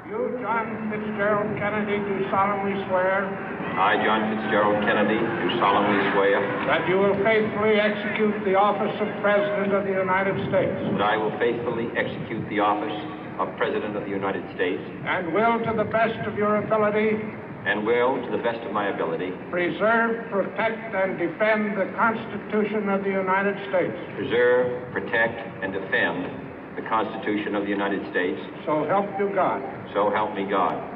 You, John Fitzgerald Kennedy, do solemnly swear. I, John Fitzgerald Kennedy, do solemnly swear. That you will faithfully execute the office of President of the United States. That I will faithfully execute the office of President of the United States. And will, to the best of your ability. And will, to the best of my ability. Preserve, protect, and defend the Constitution of the United States. Preserve, protect, and defend the Constitution of the United States. So help you God. So help me God.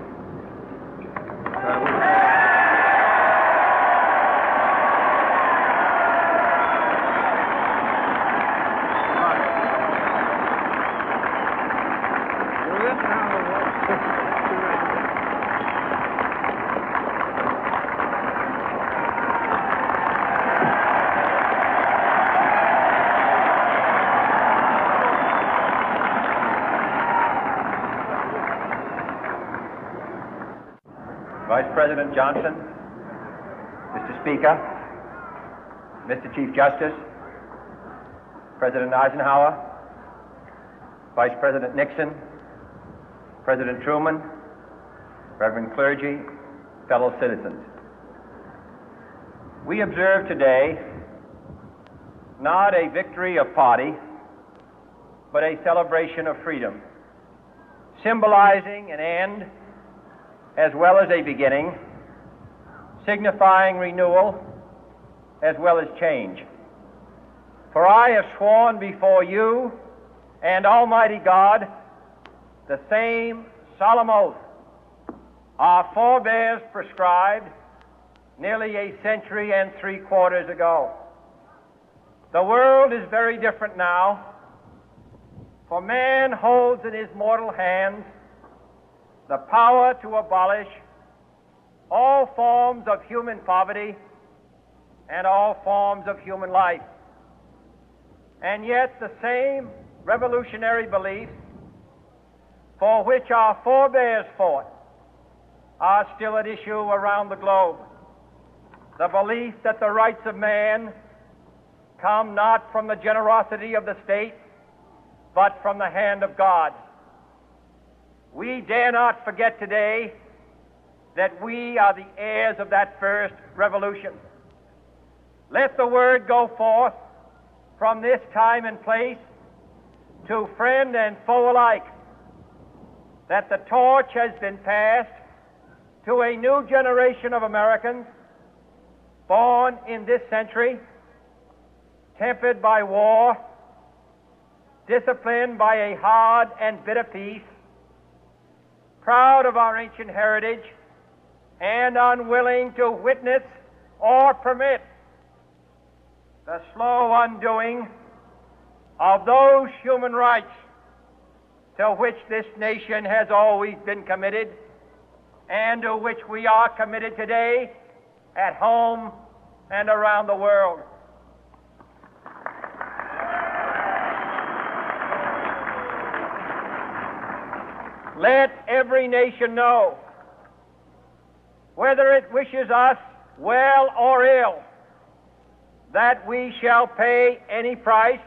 Vice President Johnson, Mr. Speaker, Mr. Chief Justice, President Eisenhower, Vice President Nixon, President Truman, Reverend clergy, fellow citizens. We observe today not a victory of party, but a celebration of freedom, symbolizing an end as well as a beginning, signifying renewal as well as change. For I have sworn before you and Almighty God the same solemn oath our forebears prescribed nearly a century and 3/4 ago. The world is very different now, for man holds in his mortal hands the power to abolish all forms of human poverty and all forms of human life. And yet the same revolutionary beliefs for which our forebears fought are still at issue around the globe. The belief that the rights of man come not from the generosity of the state, but from the hand of God. We dare not forget today that we are the heirs of that first revolution. Let the word go forth from this time and place to friend and foe alike that the torch has been passed to a new generation of Americans born in this century, tempered by war, disciplined by a hard and bitter peace, proud of our ancient heritage, and unwilling to witness or permit the slow undoing of those human rights to which this nation has always been committed and to which we are committed today at home and around the world. Let every nation know, whether it wishes us well or ill, that we shall pay any price,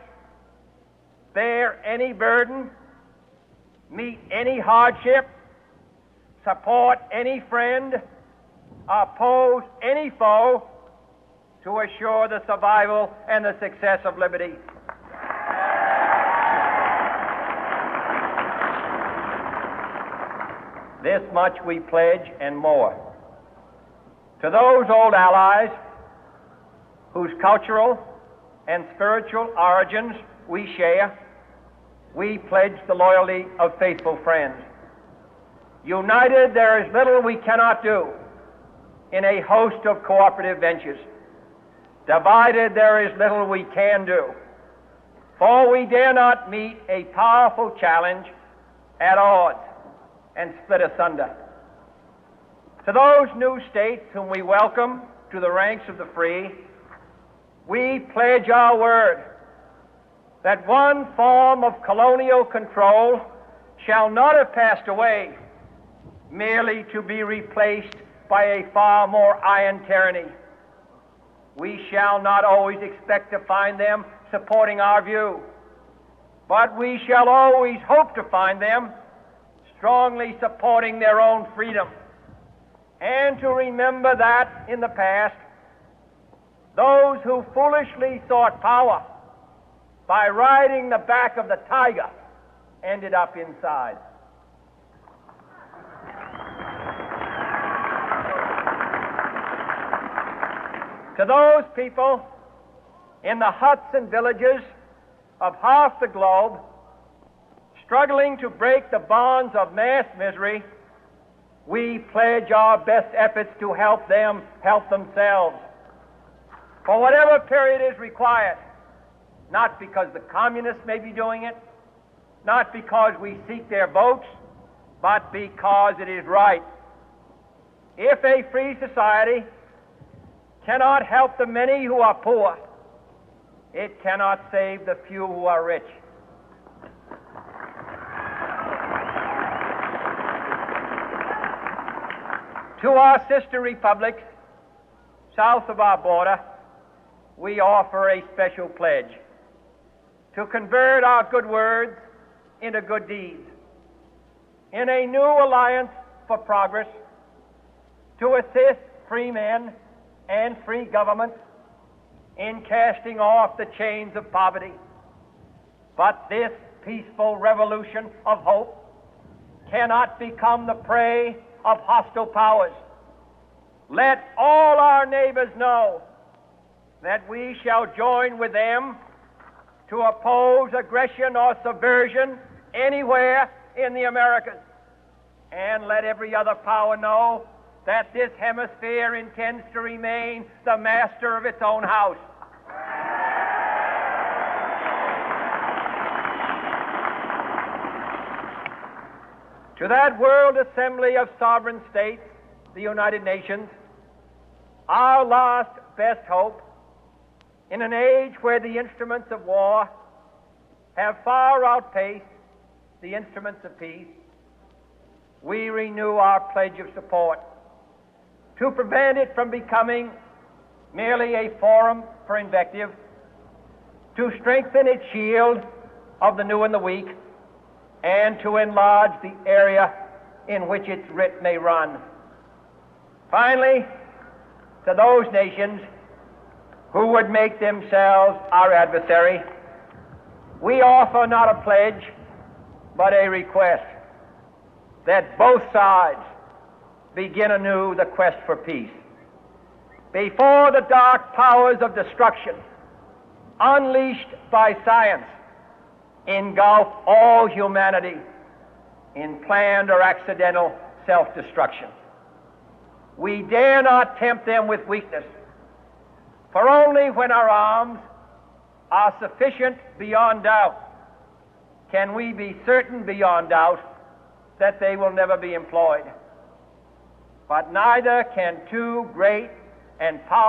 bear any burden, meet any hardship, support any friend, oppose any foe to assure the survival and the success of liberty. This much we pledge and more. To those old allies whose cultural and spiritual origins we share, we pledge the loyalty of faithful friends. United, there is little we cannot do in a host of cooperative ventures. Divided, there is little we can do, for we dare not meet a powerful challenge at odds and split asunder. To those new states whom we welcome to the ranks of the free, we pledge our word that one form of colonial control shall not have passed away, merely to be replaced by a far more iron tyranny. We shall not always expect to find them supporting our view, but we shall always hope to find them strongly supporting their own freedom, and to remember that in the past, those who foolishly sought power by riding the back of the tiger ended up inside. To those people in the huts and villages of half the globe struggling to break the bonds of mass misery, we pledge our best efforts to help them help themselves for whatever period is required, not because the communists may be doing it, not because we seek their votes, but because it is right. If a free society cannot help the many who are poor, it cannot save the few who are rich. To our sister republics south of our border, we offer a special pledge to convert our good words into good deeds, in a new alliance for progress, to assist free men and free governments in casting off the chains of poverty. But this peaceful revolution of hope cannot become the prey of hostile powers. Let all our neighbors know that we shall join with them to oppose aggression or subversion anywhere in the Americas. And let every other power know that this hemisphere intends to remain the master of its own house. To that World Assembly of Sovereign States, the United Nations, our last best hope, in an age where the instruments of war have far outpaced the instruments of peace, we renew our pledge of support to prevent it from becoming merely a forum for invective, to strengthen its shield of the new and the weak, and to enlarge the area in which its writ may run. Finally, to those nations who would make themselves our adversary, we offer not a pledge, but a request that both sides begin anew the quest for peace. Before the dark powers of destruction, unleashed by science, engulf all humanity in planned or accidental self-destruction, we dare not tempt them with weakness, for only when our arms are sufficient beyond doubt can we be certain beyond doubt that they will never be employed. But neither can two great and powerful